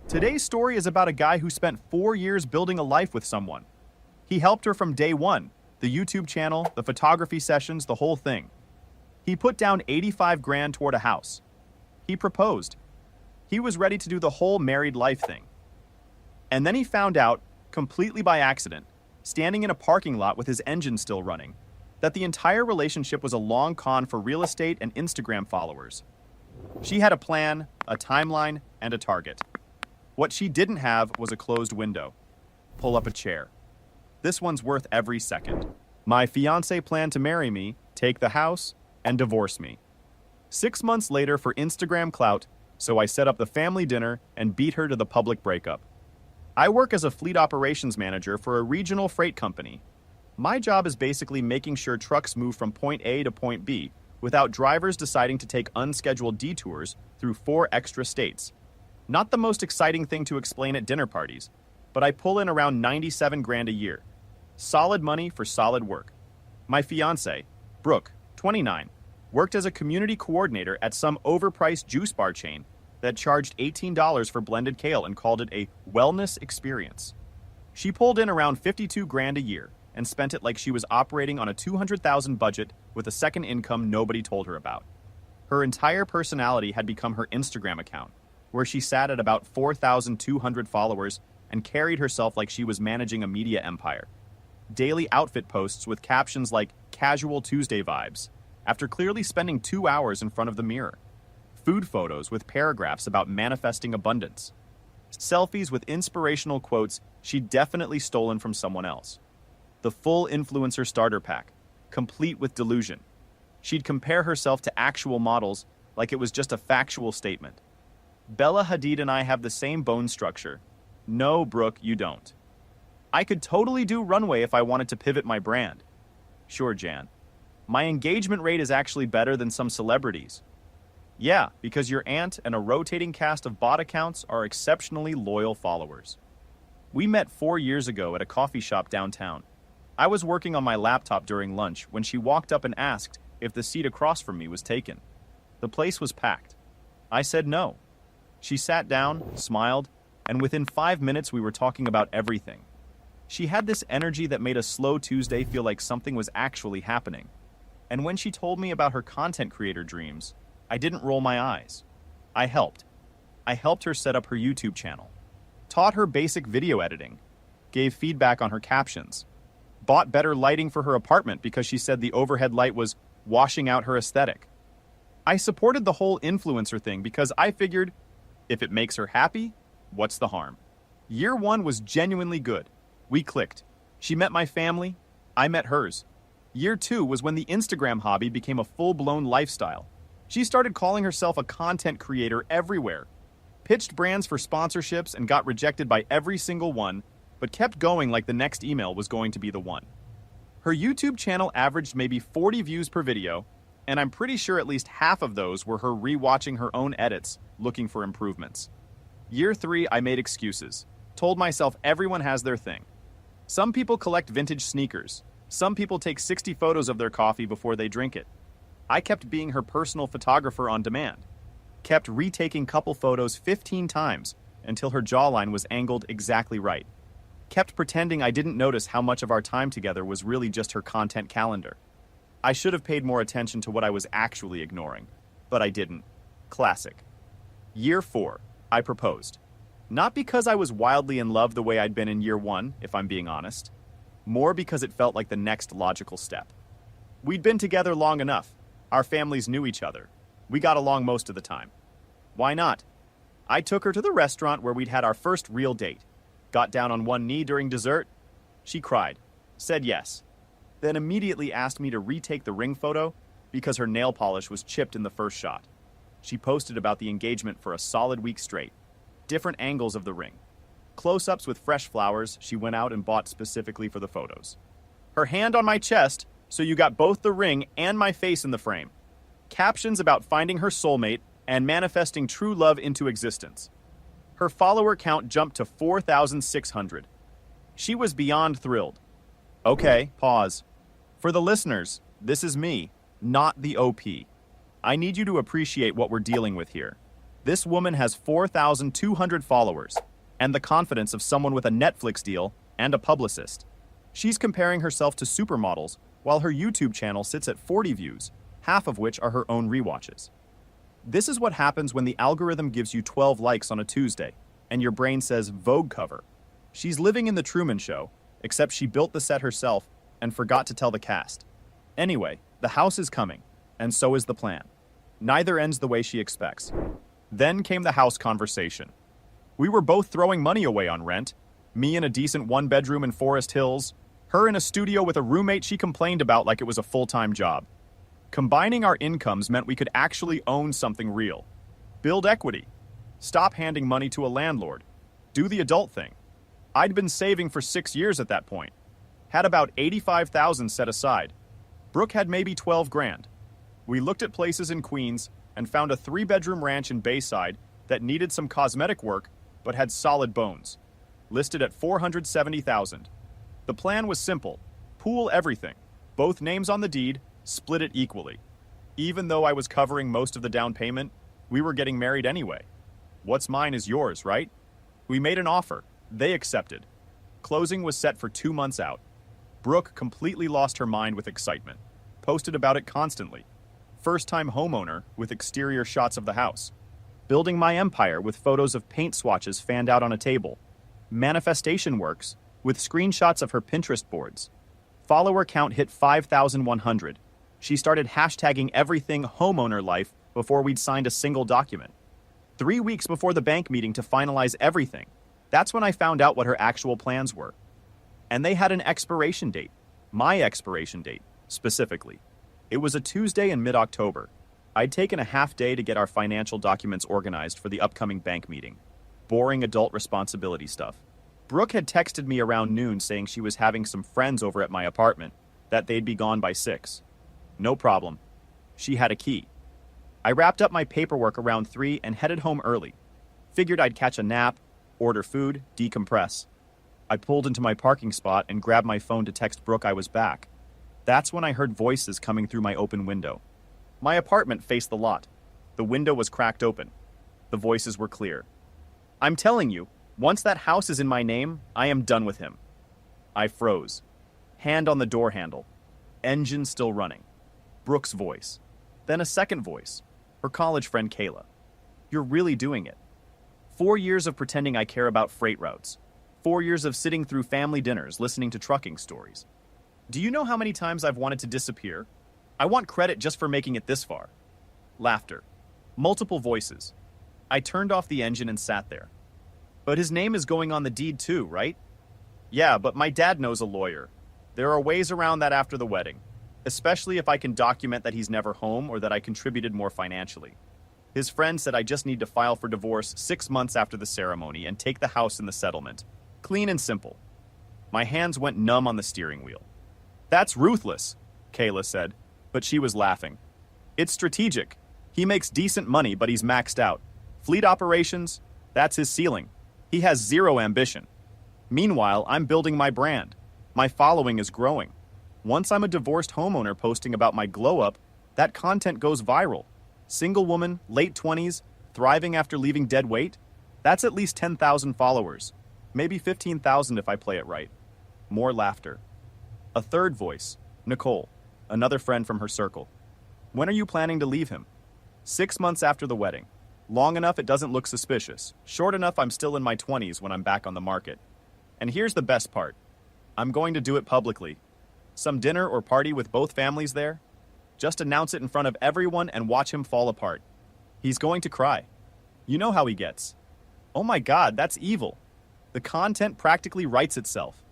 Today's story is about a guy who spent 4 years building a life with someone. He helped her from day one, the YouTube channel, the photography sessions, the whole thing. He put down 85 grand toward a house. He proposed. He was ready to do the whole married life thing. And then he found out, completely by accident, standing in a parking lot with his engine still running, that the entire relationship was a long con for real estate and Instagram followers. She had a plan, a timeline, and a target. What she didn't have was a closed window. Pull up a chair. This one's worth every second. My fiancé planned to marry me, take the house, and divorce me. 6 months later for Instagram clout, so I set up the family dinner and beat her to the public breakup. I work as a fleet operations manager for a regional freight company. My job is basically making sure trucks move from point A to point B without drivers deciding to take unscheduled detours through 4 extra states. Not the most exciting thing to explain at dinner parties, but I pull in around 97 grand a year. Solid money for solid work. My fiancée, Brooke, 29, worked as a community coordinator at some overpriced juice bar chain that charged $18 for blended kale and called it a wellness experience. She pulled in around 52 grand a year and spent it like she was operating on a 200,000 budget with a second income nobody told her about. Her entire personality had become her Instagram account, where she sat at about 4,200 followers and carried herself like she was managing a media empire. Daily outfit posts with captions like "Casual Tuesday vibes," after clearly spending 2 hours in front of the mirror. Food photos with paragraphs about manifesting abundance. Selfies with inspirational quotes she'd definitely stolen from someone else. The full influencer starter pack, complete with delusion. She'd compare herself to actual models like it was just a factual statement. Bella Hadid and I have the same bone structure. No, Brooke, you don't. I could totally do runway if I wanted to pivot my brand. Sure, Jan. My engagement rate is actually better than some celebrities. Yeah, because your aunt and a rotating cast of bot accounts are exceptionally loyal followers. We met 4 years ago at a coffee shop downtown. I was working on my laptop during lunch when she walked up and asked if the seat across from me was taken. The place was packed. I said no. She sat down, smiled, and within 5 minutes we were talking about everything. She had this energy that made a slow Tuesday feel like something was actually happening. And when she told me about her content creator dreams, I didn't roll my eyes. I helped. I helped her set up her YouTube channel, taught her basic video editing, gave feedback on her captions, bought better lighting for her apartment because she said the overhead light was washing out her aesthetic. I supported the whole influencer thing because I figured, if it makes her happy, what's the harm? Year 1 was genuinely good. We clicked. She met my family, I met hers. Year 2 was when the Instagram hobby became a full-blown lifestyle. She started calling herself a content creator everywhere, pitched brands for sponsorships and got rejected by every single one, but kept going like the next email was going to be the one. Her YouTube channel averaged maybe 40 views per video, and I'm pretty sure at least half of those were her rewatching her own edits, looking for improvements. Year 3, I made excuses. Told myself everyone has their thing. Some people collect vintage sneakers. Some people take 60 photos of their coffee before they drink it. I kept being her personal photographer on demand. Kept retaking couple photos 15 times until her jawline was angled exactly right. Kept pretending I didn't notice how much of our time together was really just her content calendar. I should have paid more attention to what I was actually ignoring, but I didn't. Classic. Year 4, I proposed. Not because I was wildly in love the way I'd been in year 1, if I'm being honest. More because it felt like the next logical step. We'd been together long enough. Our families knew each other. We got along most of the time. Why not? I took her to the restaurant where we'd had our first real date. Got down on one knee during dessert. She cried, said yes, then immediately asked me to retake the ring photo because her nail polish was chipped in the first shot. She posted about the engagement for a solid week straight. Different angles of the ring. Close-ups with fresh flowers she went out and bought specifically for the photos. Her hand on my chest, so you got both the ring and my face in the frame. Captions about finding her soulmate and manifesting true love into existence. Her follower count jumped to 4,600. She was beyond thrilled. Okay, pause. For the listeners, this is me, not the OP. I need you to appreciate what we're dealing with here. This woman has 4,200 followers and the confidence of someone with a Netflix deal and a publicist. She's comparing herself to supermodels while her YouTube channel sits at 40 views, half of which are her own rewatches. This is what happens when the algorithm gives you 12 likes on a Tuesday and your brain says Vogue cover. She's living in the Truman Show, except she built the set herself and forgot to tell the cast. Anyway, the house is coming, and so is the plan. Neither ends the way she expects. Then came the house conversation. We were both throwing money away on rent, me in a decent one-bedroom in Forest Hills, her in a studio with a roommate she complained about like it was a full-time job. Combining our incomes meant we could actually own something real. Build equity. Stop handing money to a landlord. Do the adult thing. I'd been saving for 6 years at that point. Had about $85,000 set aside. Brooke had maybe 12 grand. We looked at places in Queens and found a 3-bedroom ranch in Bayside that needed some cosmetic work but had solid bones. Listed at $470,000. The plan was simple. Pool everything. Both names on the deed, split it equally. Even though I was covering most of the down payment, we were getting married anyway. What's mine is yours, right? We made an offer. They accepted. Closing was set for 2 months out. Brooke completely lost her mind with excitement. Posted about it constantly. First-time homeowner with exterior shots of the house. Building my empire with photos of paint swatches fanned out on a table. Manifestation works with screenshots of her Pinterest boards. Follower count hit 5,100. She started hashtagging everything homeowner life before we'd signed a single document. 3 weeks before the bank meeting to finalize everything. That's when I found out what her actual plans were. And they had an expiration date. My expiration date, specifically. It was a Tuesday in mid-October. I'd taken a half day to get our financial documents organized for the upcoming bank meeting. Boring adult responsibility stuff. Brooke had texted me around noon saying she was having some friends over at my apartment, that they'd be gone by 6. No problem. She had a key. I wrapped up my paperwork around 3 and headed home early. Figured I'd catch a nap, order food, decompress. I pulled into my parking spot and grabbed my phone to text Brooke I was back. That's when I heard voices coming through my open window. My apartment faced the lot. The window was cracked open. The voices were clear. I'm telling you, once that house is in my name, I am done with him. I froze. Hand on the door handle. Engine still running. Brooke's voice. Then a second voice. Her college friend Kayla. You're really doing it. 4 years of pretending I care about freight routes. 4 years of sitting through family dinners listening to trucking stories. Do you know how many times I've wanted to disappear? I want credit just for making it this far. Laughter. Multiple voices. I turned off the engine and sat there. But his name is going on the deed too, right? Yeah, but my dad knows a lawyer. There are ways around that after the wedding, especially if I can document that he's never home or that I contributed more financially. His friend said I just need to file for divorce 6 months after the ceremony and take the house in the settlement. Clean and simple. My hands went numb on the steering wheel. That's ruthless, Kayla said, but she was laughing. It's strategic. He makes decent money, but he's maxed out. Fleet operations, that's his ceiling. He has zero ambition. Meanwhile, I'm building my brand. My following is growing. Once I'm a divorced homeowner posting about my glow-up, that content goes viral. Single woman, late 20s, thriving after leaving dead weight? That's at least 10,000 followers. Maybe 15,000 if I play it right. More laughter. A third voice, Nicole, another friend from her circle. When are you planning to leave him? 6 months after the wedding. Long enough it doesn't look suspicious. Short enough I'm still in my 20s when I'm back on the market. And here's the best part. I'm going to do it publicly. Some dinner or party with both families there? Just announce it in front of everyone and watch him fall apart. He's going to cry. You know how he gets. Oh my God, that's evil. The content practically writes itself.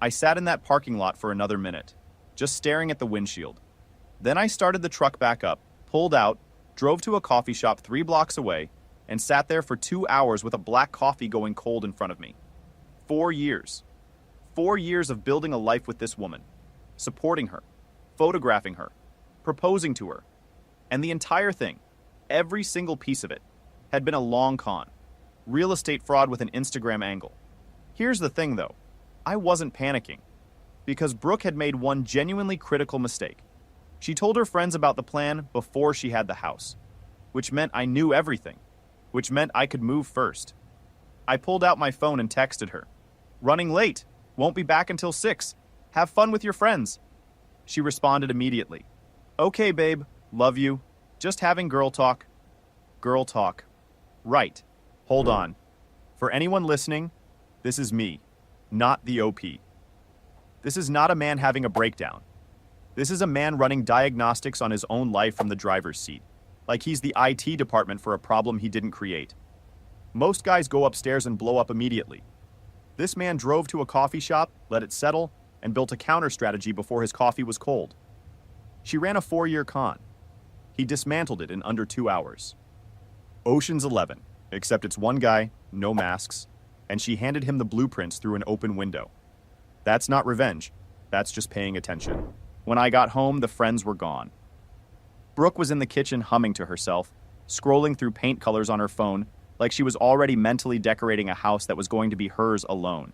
I sat in that parking lot for another minute, just staring at the windshield. Then I started the truck back up, pulled out, drove to a coffee shop 3 blocks away, and sat there for 2 hours with a black coffee going cold in front of me. 4 years. 4 years of building a life with this woman, supporting her, photographing her, proposing to her. And the entire thing, every single piece of it, had been a long con. Real estate fraud with an Instagram angle. Here's the thing though, I wasn't panicking, because Brooke had made one genuinely critical mistake. She told her friends about the plan before she had the house, which meant I knew everything. which meant I could move first. I pulled out my phone and texted her. "Running late. Won't be back until 6. Have fun with your friends." She responded immediately. "Okay, babe. Love you. Just having girl talk." Girl talk. Right. Hold on. For anyone listening, this is me, not the OP. This is not a man having a breakdown. This is a man running diagnostics on his own life from the driver's seat, like he's the IT department for a problem he didn't create. Most guys go upstairs and blow up immediately. This man drove to a coffee shop, let it settle, and built a counter strategy before his coffee was cold. She ran a 4-year con. He dismantled it in under 2 hours. Ocean's 11, except it's one guy, no masks, and she handed him the blueprints through an open window. That's not revenge. That's just paying attention. When I got home, the friends were gone. Brooke was in the kitchen humming to herself, scrolling through paint colors on her phone like she was already mentally decorating a house that was going to be hers alone.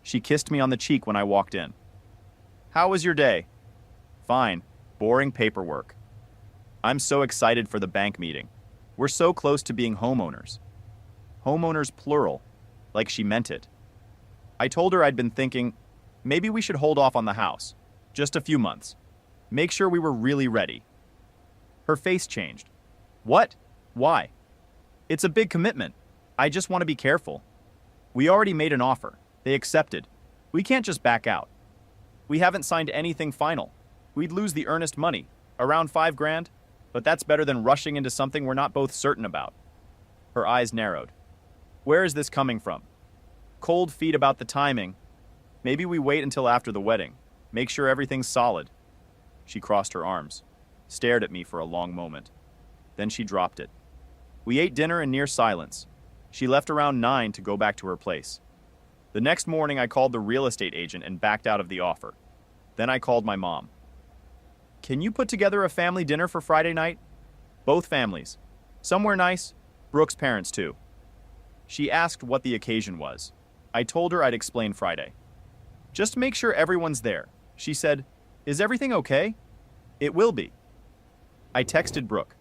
She kissed me on the cheek when I walked in. "How was your day?" "Fine. Boring paperwork." "I'm so excited for the bank meeting. We're so close to being homeowners." Homeowners plural, like she meant it. I told her I'd been thinking, maybe we should hold off on the house. Just a few months. Make sure we were really ready. Her face changed. "What? Why?" "It's a big commitment. I just want to be careful. We already made an offer. They accepted. We can't just back out. We haven't signed anything final. We'd lose the earnest money, around $5,000, but that's better than rushing into something we're not both certain about." Her eyes narrowed. "Where is this coming from?" "Cold feet about the timing. Maybe we wait until after the wedding. Make sure everything's solid." She crossed her arms, stared at me for a long moment. Then she dropped it. We ate dinner in near silence. She left around 9 to go back to her place. The next morning, I called the real estate agent and backed out of the offer. Then I called my mom. "Can you put together a family dinner for Friday night? Both families. Somewhere nice. Brooke's parents, too." She asked what the occasion was. I told her I'd explain Friday. "Just make sure everyone's there." She said, "Is everything okay?" "It will be." I texted Brooke.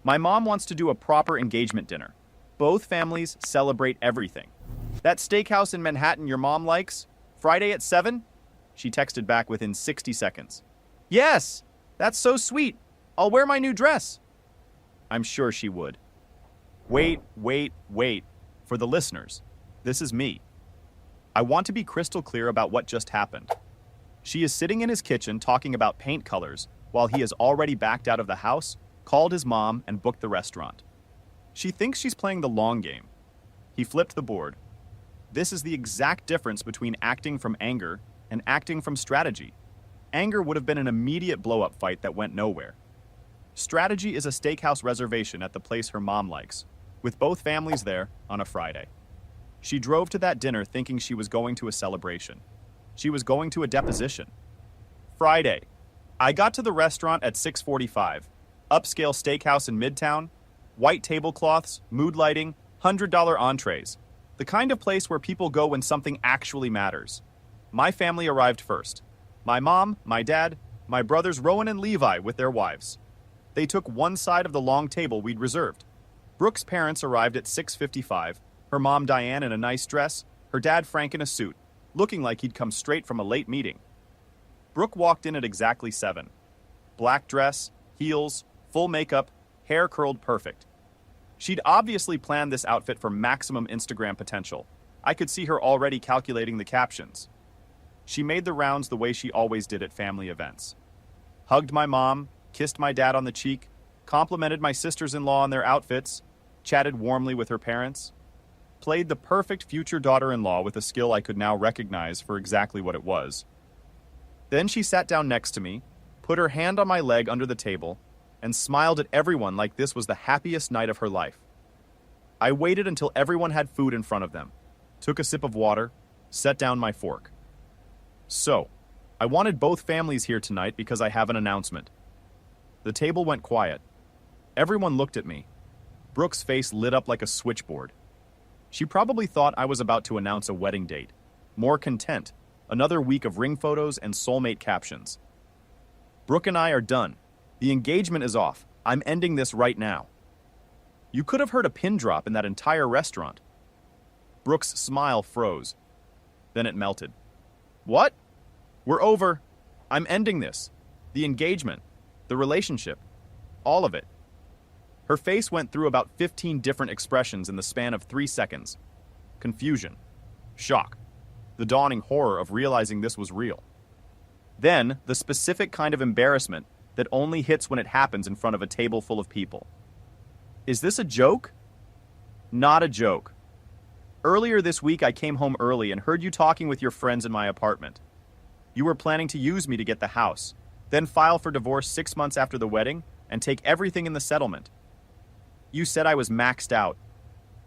"My mom wants to do a proper engagement dinner. Both families celebrate everything. That steakhouse in Manhattan your mom likes? Friday at 7? She texted back within 60 seconds. "Yes! That's so sweet. I'll wear my new dress." I'm sure she would. Wait. For the listeners, this is me. I want to be crystal clear about what just happened. She is sitting in his kitchen talking about paint colors while he has already backed out of the house, called his mom, and booked the restaurant. She thinks she's playing the long game. He flipped the board. This is the exact difference between acting from anger and acting from strategy. Anger would have been an immediate blow-up fight that went nowhere. Strategy is a steakhouse reservation at the place her mom likes, with both families there on a Friday. She drove to that dinner thinking she was going to a celebration. She was going to a deposition. Friday. I got to the restaurant at 6:45. Upscale steakhouse in Midtown, white tablecloths, mood lighting, $100 entrees. The kind of place where people go when something actually matters. My family arrived first. My mom, my dad, my brothers Rowan and Levi with their wives. They took one side of the long table we'd reserved. Brooke's parents arrived at 6:55, her mom Diane in a nice dress, her dad Frank in a suit, looking like he'd come straight from a late meeting. Brooke walked in at exactly 7. Black dress, heels, full makeup, hair curled perfect. She'd obviously planned this outfit for maximum Instagram potential. I could see her already calculating the captions. She made the rounds the way she always did at family events. Hugged my mom, kissed my dad on the cheek, complimented my sisters-in-law on their outfits, chatted warmly with her parents, played the perfect future daughter-in-law with a skill I could now recognize for exactly what it was. Then she sat down next to me, put her hand on my leg under the table, and smiled at everyone like this was the happiest night of her life. I waited until everyone had food in front of them, took a sip of water, set down my fork. So, I wanted both families here tonight because I have an announcement. The table went quiet. Everyone looked at me. Brooke's face lit up like a switchboard. She probably thought I was about to announce a wedding date. More content, another week of ring photos and soulmate captions. Brooke and I are done. The engagement is off. I'm ending this right now. You could have heard a pin drop in that entire restaurant. Brooke's smile froze. Then it melted. What? We're over. I'm ending this. The engagement. The relationship. All of it. Her face went through about 15 different expressions in the span of 3 seconds. Confusion. Shock. The dawning horror of realizing this was real. Then, the specific kind of embarrassment that only hits when it happens in front of a table full of people. Is this a joke? Not a joke. Earlier this week, I came home early and heard you talking with your friends in my apartment. You were planning to use me to get the house, then file for divorce 6 months after the wedding and take everything in the settlement. You said I was maxed out.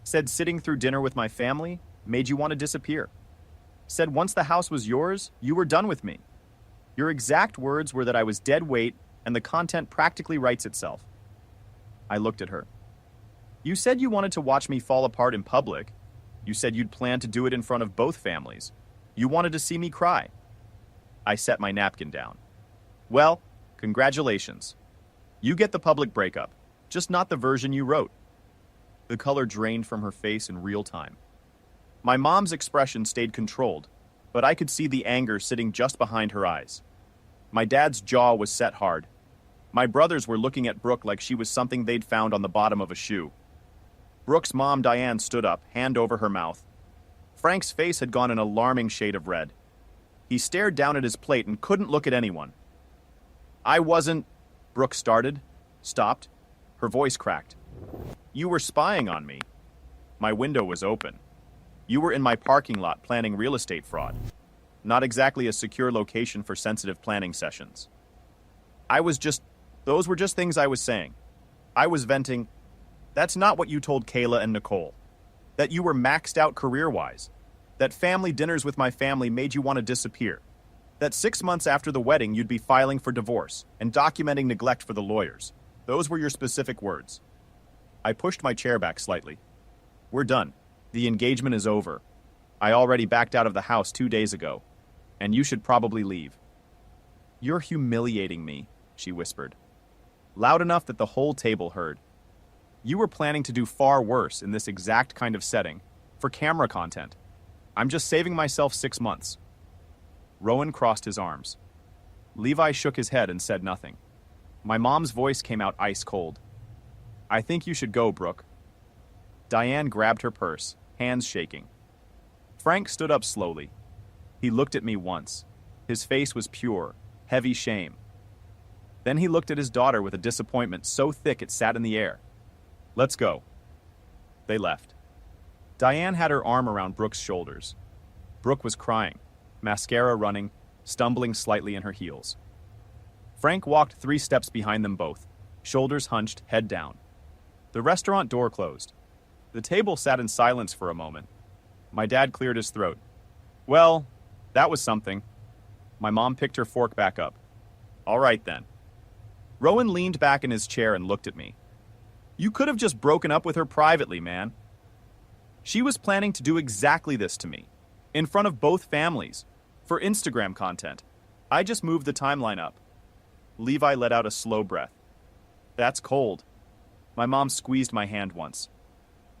Said sitting through dinner with my family made you want to disappear. Said once the house was yours, you were done with me. Your exact words were that I was dead weight and the content practically writes itself. I looked at her. You said you wanted to watch me fall apart in public. You said you'd plan to do it in front of both families. You wanted to see me cry. I set my napkin down. Well, congratulations. You get the public breakup, just not the version you wrote. The color drained from her face in real time. My mom's expression stayed controlled, but I could see the anger sitting just behind her eyes. My dad's jaw was set hard. My brothers were looking at Brooke like she was something they'd found on the bottom of a shoe. Brooke's mom, Diane, stood up, hand over her mouth. Frank's face had gone an alarming shade of red. He stared down at his plate and couldn't look at anyone. I wasn't... Brooke started, stopped. Her voice cracked. You were spying on me. My window was open. You were in my parking lot planning real estate fraud. Not exactly a secure location for sensitive planning sessions. Those were just things I was saying. I was venting. That's not what you told Kayla and Nicole. That you were maxed out career-wise. That family dinners with my family made you want to disappear. That 6 months after the wedding you'd be filing for divorce and documenting neglect for the lawyers. Those were your specific words. I pushed my chair back slightly. We're done. The engagement is over. I already backed out of the house 2 days ago. And you should probably leave. You're humiliating me, she whispered. Loud enough that the whole table heard. You were planning to do far worse in this exact kind of setting, for camera content. I'm just saving myself 6 months. Rowan crossed his arms. Levi shook his head and said nothing. My mom's voice came out ice cold. I think you should go, Brooke. Diane grabbed her purse, hands shaking. Frank stood up slowly. He looked at me once. His face was pure, heavy shame. Then he looked at his daughter with a disappointment so thick it sat in the air. Let's go. They left. Diane had her arm around Brooke's shoulders. Brooke was crying, mascara running, stumbling slightly in her heels. Frank walked 3 steps behind them both, shoulders hunched, head down. The restaurant door closed. The table sat in silence for a moment. My dad cleared his throat. Well, that was something. My mom picked her fork back up. All right, then. Rowan leaned back in his chair and looked at me. You could have just broken up with her privately, man. She was planning to do exactly this to me, in front of both families, for Instagram content. I just moved the timeline up. Levi let out a slow breath. That's cold. My mom squeezed my hand once.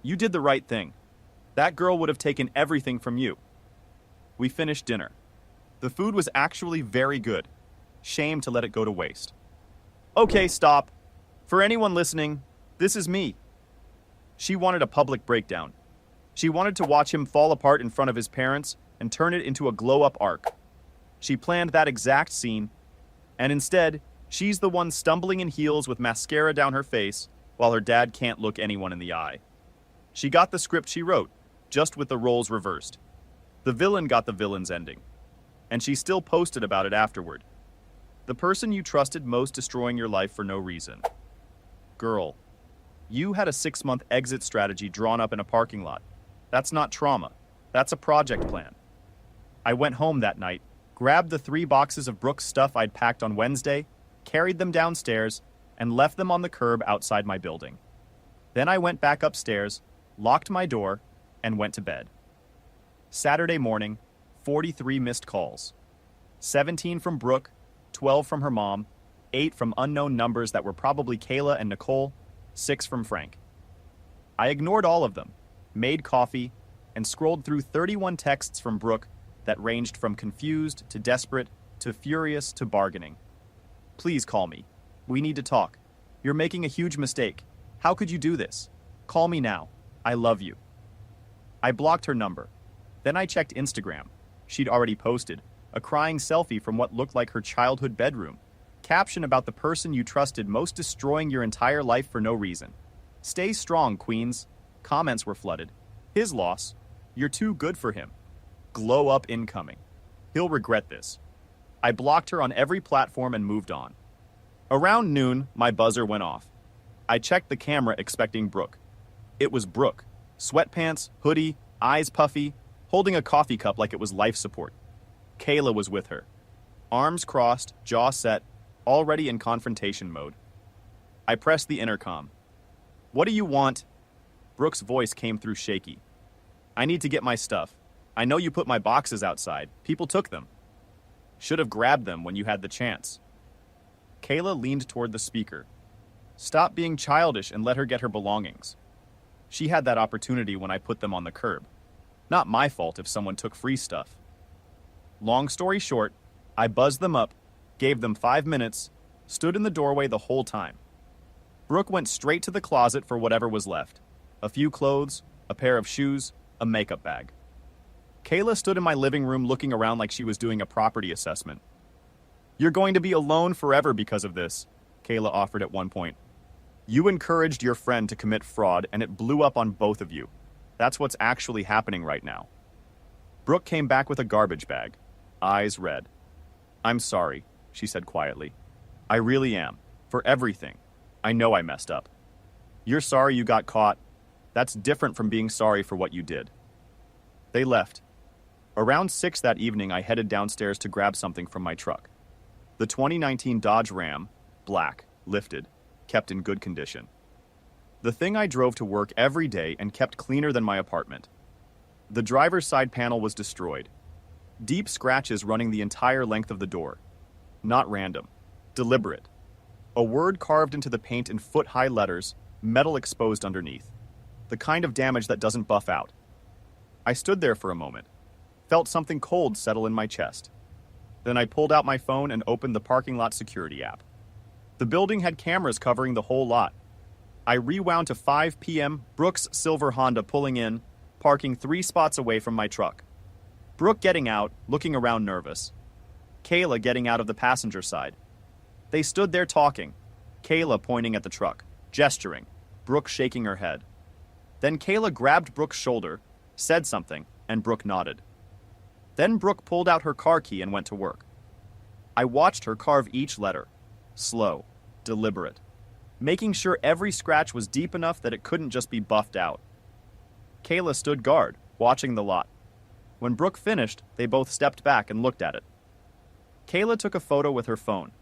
You did the right thing. That girl would have taken everything from you. We finished dinner. The food was actually very good. Shame to let it go to waste. Okay, stop. For anyone listening, this is me. She wanted a public breakdown. She wanted to watch him fall apart in front of his parents and turn it into a glow-up arc. She planned that exact scene, and instead, she's the one stumbling in heels with mascara down her face while her dad can't look anyone in the eye. She got the script she wrote, just with the roles reversed. The villain got the villain's ending, and she still posted about it afterward. The person you trusted most destroying your life for no reason. Girl, you had a 6-month exit strategy drawn up in a parking lot. That's not trauma. That's a project plan. I went home that night, grabbed the 3 boxes of Brooke's stuff I'd packed on Wednesday, carried them downstairs, and left them on the curb outside my building. Then I went back upstairs, locked my door, and went to bed. Saturday morning, 43 missed calls. 17 from Brooke, 12 from her mom, 8 from unknown numbers that were probably Kayla and Nicole, 6 from Frank. I ignored all of them, made coffee, and scrolled through 31 texts from Brooke that ranged from confused to desperate to furious to bargaining. Please call me. We need to talk. You're making a huge mistake. How could you do this? Call me now. I love you. I blocked her number. Then I checked Instagram. She'd already posted a crying selfie from what looked like her childhood bedroom. Caption about the person you trusted most destroying your entire life for no reason. Stay strong, Queens. Comments were flooded. His loss. You're too good for him. Glow up incoming. He'll regret this. I blocked her on every platform and moved on. Around noon, my buzzer went off. I checked the camera expecting Brooke. It was Brooke. Sweatpants, hoodie, eyes puffy, holding a coffee cup like it was life support. Qley was with her. Arms crossed, jaw set, already in confrontation mode. I pressed the intercom. What do you want? Brooke's voice came through shaky. I need to get my stuff. I know you put my boxes outside. People took them. Should have grabbed them when you had the chance. Qley leaned toward the speaker. Stop being childish and let her get her belongings. She had that opportunity when I put them on the curb. Not my fault if someone took free stuff. Long story short, I buzzed them up, gave them 5 minutes, stood in the doorway the whole time. Brooke went straight to the closet for whatever was left. A few clothes, a pair of shoes, a makeup bag. Qley stood in my living room looking around like she was doing a property assessment. You're going to be alone forever because of this, Qley offered at one point. You encouraged your friend to commit fraud and it blew up on both of you. That's what's actually happening right now. Brooke came back with a garbage bag, eyes red. I'm sorry, she said quietly. I really am, for everything. I know I messed up. You're sorry you got caught. That's different from being sorry for what you did. They left. Around 6 that evening, I headed downstairs to grab something from my truck. The 2019 Dodge Ram, black, lifted, kept in good condition. The thing I drove to work every day and kept cleaner than my apartment. The driver's side panel was destroyed. Deep scratches running the entire length of the door. Not random. Deliberate. A word carved into the paint in foot-high letters, metal exposed underneath. The kind of damage that doesn't buff out. I stood there for a moment. Felt something cold settle in my chest. Then I pulled out my phone and opened the parking lot security app. The building had cameras covering the whole lot. I rewound to 5 p.m., Brooke's silver Honda pulling in, parking 3 spots away from my truck. Brooke getting out, looking around nervous. Qley getting out of the passenger side. They stood there talking, Qley pointing at the truck, gesturing, Brooke shaking her head. Then Qley grabbed Brooke's shoulder, said something, and Brooke nodded. Then Brooke pulled out her car key and went to work. I watched her carve each letter, slow, deliberate, making sure every scratch was deep enough that it couldn't just be buffed out. Qley stood guard, watching the lot. When Brooke finished, they both stepped back and looked at it. Qley took a photo with her phone.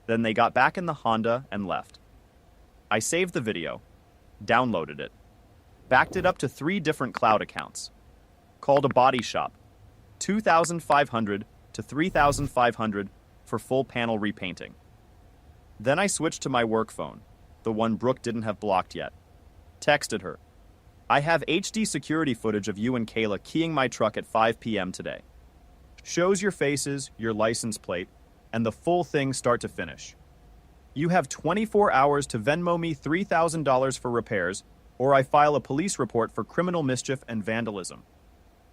Then they got back in the Honda and left. I saved the video, downloaded it, backed it up to 3 different cloud accounts, called a body shop, $2,500 to $3,500 for full panel repainting. Then I switched to my work phone, the one Brooke didn't have blocked yet. Texted her, I have HD security footage of you and Qley keying my truck at 5 p.m. today. Shows your faces, your license plate, and the full thing start to finish. You have 24 hours to Venmo me $3,000 for repairs, or I file a police report for criminal mischief and vandalism.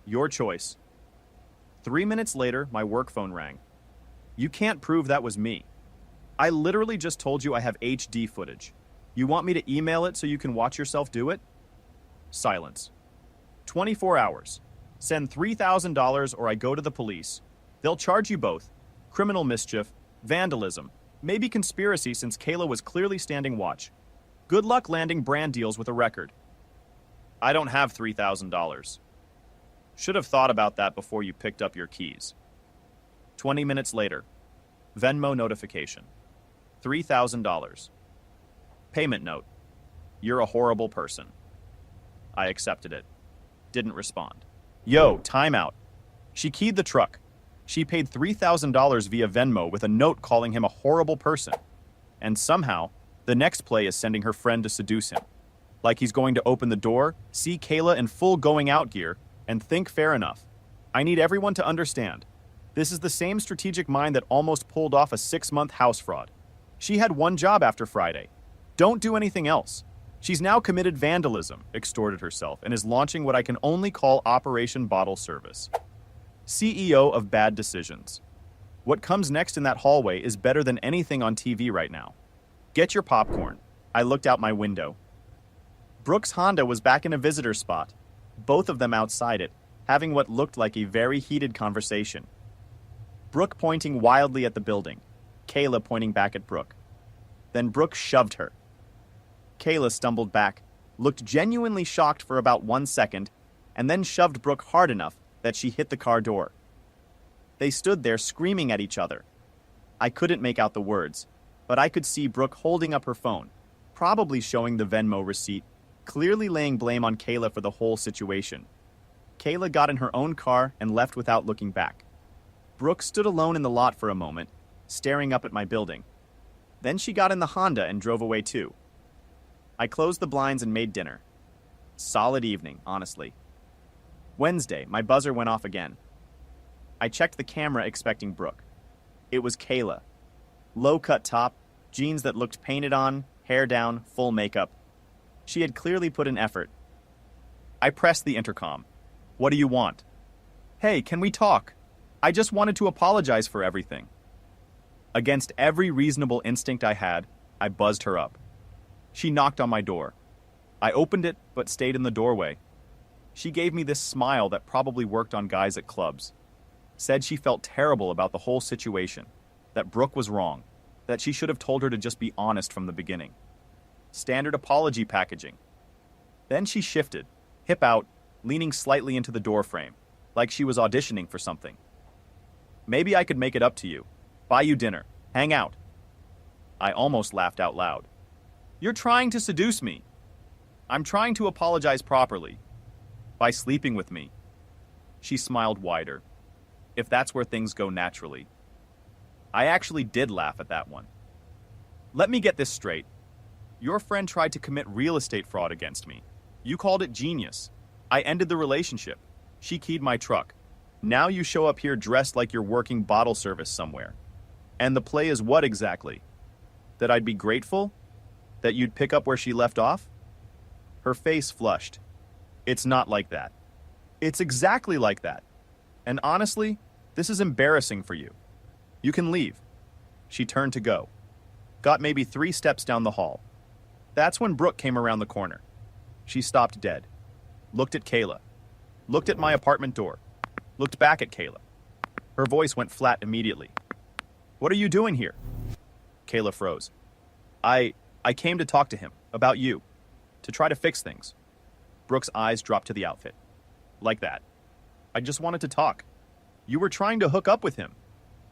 Your choice. 3 minutes later, my work phone rang. You can't prove that was me. I literally just told you I have HD footage. You want me to email it so you can watch yourself do it? Silence. 24 hours. Send $3,000 or I go to the police. They'll charge you both. Criminal mischief, vandalism, maybe conspiracy since Qley was clearly standing watch. Good luck landing brand deals with a record. I don't have $3,000. Should have thought about that before you picked up your keys. 20 minutes later. Venmo notification. $3,000. Payment note. You're a horrible person. I accepted it. Didn't respond. Yo, timeout. She keyed the truck. She paid $3,000 via Venmo with a note calling him a horrible person. And somehow, the next play is sending her friend to seduce him. Like he's going to open the door, see Qley in full going out gear, and think fair enough. I need everyone to understand. This is the same strategic mind that almost pulled off a 6-month house fraud. She had one job after Friday. Don't do anything else. She's now committed vandalism, extorted herself, and is launching what I can only call Operation Bottle Service. CEO of Bad Decisions. What comes next in that hallway is better than anything on TV right now. Get your popcorn. I looked out my window. Brooke's Honda was back in a visitor spot, both of them outside it, having what looked like a very heated conversation. Brooke pointing wildly at the building, Qley pointing back at Brooke. Then Brooke shoved her. Qley stumbled back, looked genuinely shocked for about 1 second, and then shoved Brooke hard enough that she hit the car door. They stood there screaming at each other. I couldn't make out the words, but I could see Brooke holding up her phone, probably showing the Venmo receipt, clearly laying blame on Qley for the whole situation. Qley got in her own car and left without looking back. Brooke stood alone in the lot for a moment, staring up at my building. Then she got in the Honda and drove away too. I closed the blinds and made dinner. Solid evening, honestly. Wednesday, my buzzer went off again. I checked the camera expecting Brooke. It was Qley. Low-cut top, jeans that looked painted on, hair down, full makeup. She had clearly put in effort. I pressed the intercom. What do you want? Hey, can we talk? I just wanted to apologize for everything. Against every reasonable instinct I had, I buzzed her up. She knocked on my door. I opened it, but stayed in the doorway. She gave me this smile that probably worked on guys at clubs. Said she felt terrible about the whole situation, that Brooke was wrong, that she should have told her to just be honest from the beginning. Standard apology packaging. Then she shifted, hip out, leaning slightly into the doorframe, like she was auditioning for something. Maybe I could make it up to you. Buy you dinner. Hang out. I almost laughed out loud. You're trying to seduce me. I'm trying to apologize properly. By sleeping with me. She smiled wider. If that's where things go naturally. I actually did laugh at that one. Let me get this straight. Your friend tried to commit real estate fraud against me. You called it genius. I ended the relationship. She keyed my truck. Now you show up here dressed like you're working bottle service somewhere. And the play is what exactly? That I'd be grateful? That you'd pick up where she left off? Her face flushed. It's not like that. It's exactly like that. And honestly, this is embarrassing for you. You can leave. She turned to go. Got maybe 3 steps down the hall. That's when Brooke came around the corner. She stopped dead. Looked at Qley. Looked at my apartment door. Looked back at Qley. Her voice went flat immediately. What are you doing here? Qley froze. I came to talk to him, about you. To try to fix things. Brooke's eyes dropped to the outfit. Like that. I just wanted to talk. You were trying to hook up with him.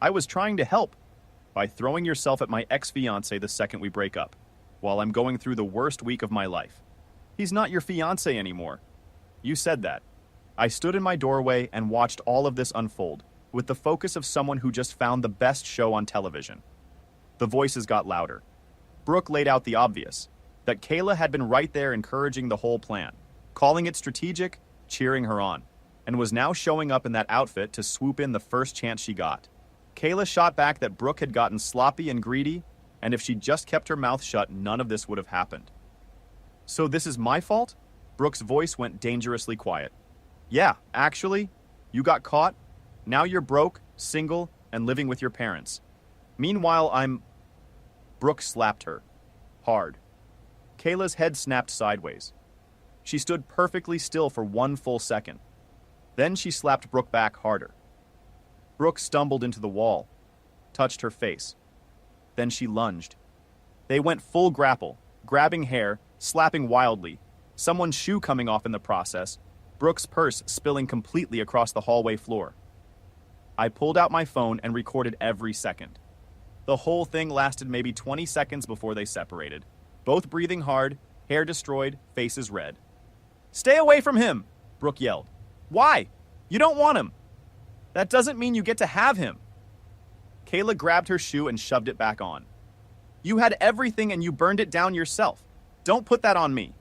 I was trying to help. By throwing yourself at my ex-fiancé the second we break up, while I'm going through the worst week of my life. He's not your fiancé anymore. You said that. I stood in my doorway and watched all of this unfold, with the focus of someone who just found the best show on television. The voices got louder. Brooke laid out the obvious, that Qley had been right there encouraging the whole plan, calling it strategic, cheering her on, and was now showing up in that outfit to swoop in the first chance she got. Qley shot back that Brooke had gotten sloppy and greedy, and if she just kept her mouth shut, none of this would have happened. So this is my fault? Brooke's voice went dangerously quiet. Yeah, actually, you got caught. Now you're broke, single, and living with your parents. Meanwhile, Brooke slapped her. Hard. Qley's head snapped sideways. She stood perfectly still for 1 full second. Then she slapped Brooke back harder. Brooke stumbled into the wall, touched her face. Then she lunged. They went full grapple, grabbing hair, slapping wildly, someone's shoe coming off in the process, Brooke's purse spilling completely across the hallway floor. I pulled out my phone and recorded every second. The whole thing lasted maybe 20 seconds before they separated, both breathing hard, hair destroyed, faces red. Stay away from him, Brooke yelled. Why? You don't want him. That doesn't mean you get to have him. Qley grabbed her shoe and shoved it back on. You had everything and you burned it down yourself. Don't put that on me.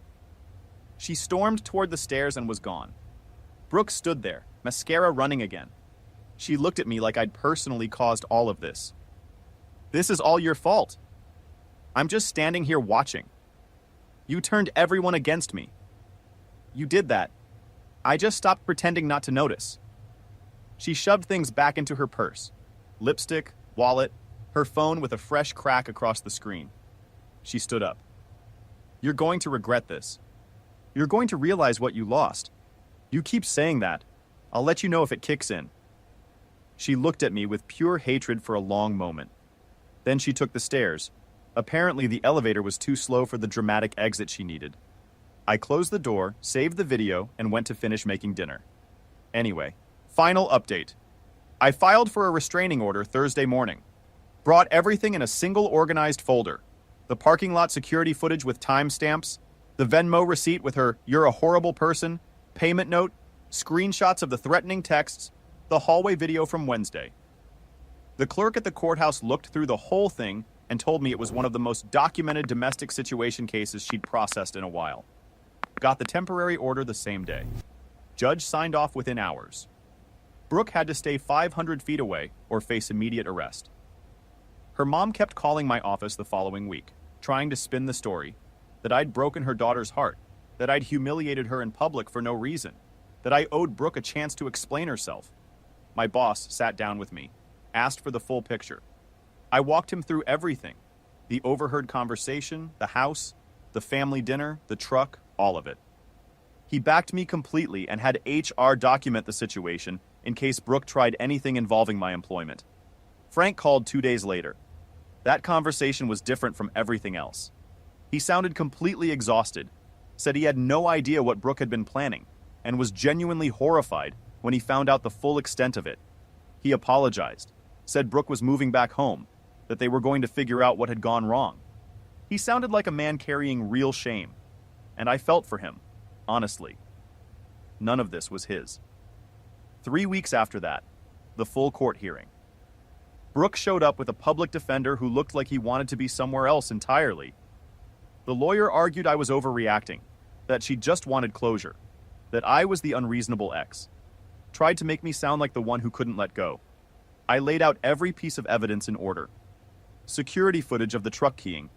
She stormed toward the stairs and was gone. Brooke stood there, mascara running again. She looked at me like I'd personally caused all of this. This is all your fault. I'm just standing here watching. You turned everyone against me. You did that. I just stopped pretending not to notice. She shoved things back into her purse. Lipstick, wallet, her phone with a fresh crack across the screen. She stood up. You're going to regret this. You're going to realize what you lost. You keep saying that. I'll let you know if it kicks in. She looked at me with pure hatred for a long moment. Then she took the stairs. Apparently, the elevator was too slow for the dramatic exit she needed. I closed the door, saved the video, and went to finish making dinner. Anyway, final update. I filed for a restraining order Thursday morning. Brought everything in a single organized folder. The parking lot security footage with timestamps, the Venmo receipt with her "you're a horrible person" payment note, screenshots of the threatening texts, the hallway video from Wednesday. The clerk at the courthouse looked through the whole thing and told me it was one of the most documented domestic situation cases she'd processed in a while. Got the temporary order the same day. Judge signed off within hours. Brooke had to stay 500 feet away or face immediate arrest. Her mom kept calling my office the following week, trying to spin the story that I'd broken her daughter's heart, that I'd humiliated her in public for no reason, that I owed Brooke a chance to explain herself. My boss sat down with me, asked for the full picture. I walked him through everything. The overheard conversation, the house, the family dinner, the truck, all of it. He backed me completely and had HR document the situation in case Brooke tried anything involving my employment. Frank called 2 days later. That conversation was different from everything else. He sounded completely exhausted, said he had no idea what Brooke had been planning, and was genuinely horrified when he found out the full extent of it. He apologized, said Brooke was moving back home, that they were going to figure out what had gone wrong. He sounded like a man carrying real shame, and I felt for him, honestly. None of this was his. 3 weeks after that, the full court hearing. Brooke showed up with a public defender who looked like he wanted to be somewhere else entirely. The lawyer argued I was overreacting, that she just wanted closure, that I was the unreasonable ex. Tried to make me sound like the one who couldn't let go. I laid out every piece of evidence in order. Security footage of the truck keying,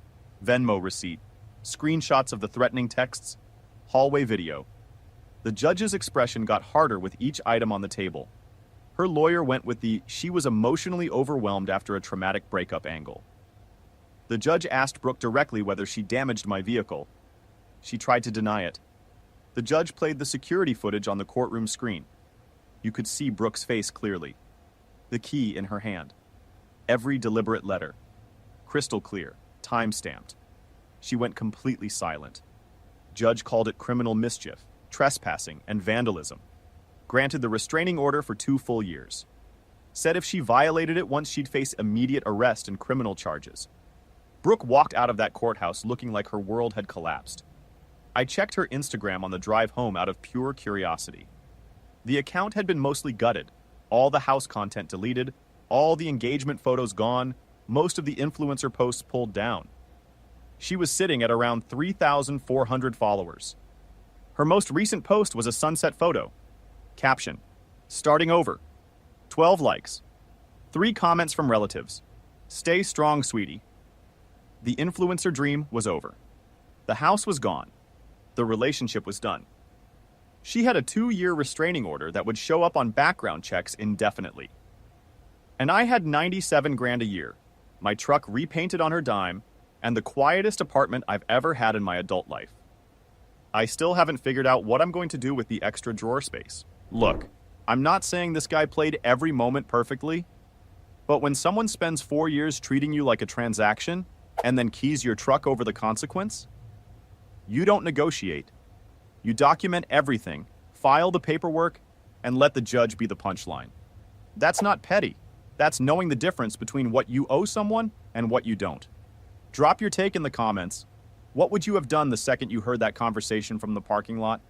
Venmo receipt, screenshots of the threatening texts, hallway video. The judge's expression got harder with each item on the table. Her lawyer went with the "she was emotionally overwhelmed after a traumatic breakup" angle. The judge asked Brooke directly whether she damaged my vehicle. She tried to deny it. The judge played the security footage on the courtroom screen. You could see Brooke's face clearly. The key in her hand. Every deliberate letter. Crystal clear, time-stamped. She went completely silent. Judge called it criminal mischief, trespassing, and vandalism. Granted the restraining order for 2 full years. Said if she violated it once, she'd face immediate arrest and criminal charges. Brooke walked out of that courthouse looking like her world had collapsed. I checked her Instagram on the drive home out of pure curiosity. The account had been mostly gutted, all the house content deleted, all the engagement photos gone, most of the influencer posts pulled down. She was sitting at around 3,400 followers. Her most recent post was a sunset photo. Caption: starting over. 12 likes. 3 comments from relatives. Stay strong, sweetie. The influencer dream was over. The house was gone. The relationship was done. She had a 2-year restraining order that would show up on background checks indefinitely. And I had 97 grand a year, my truck repainted on her dime, and the quietest apartment I've ever had in my adult life. I still haven't figured out what I'm going to do with the extra drawer space. Look, I'm not saying this guy played every moment perfectly, but when someone spends 4 years treating you like a transaction and then keys your truck over the consequence, you don't negotiate. You document everything, file the paperwork, and let the judge be the punchline. That's not petty. That's knowing the difference between what you owe someone and what you don't. Drop your take in the comments. What would you have done the second you heard that conversation from the parking lot?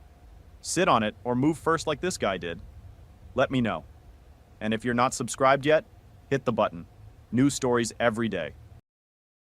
Sit on it or move first like this guy did. Let me know. And if you're not subscribed yet, hit the button. New stories every day.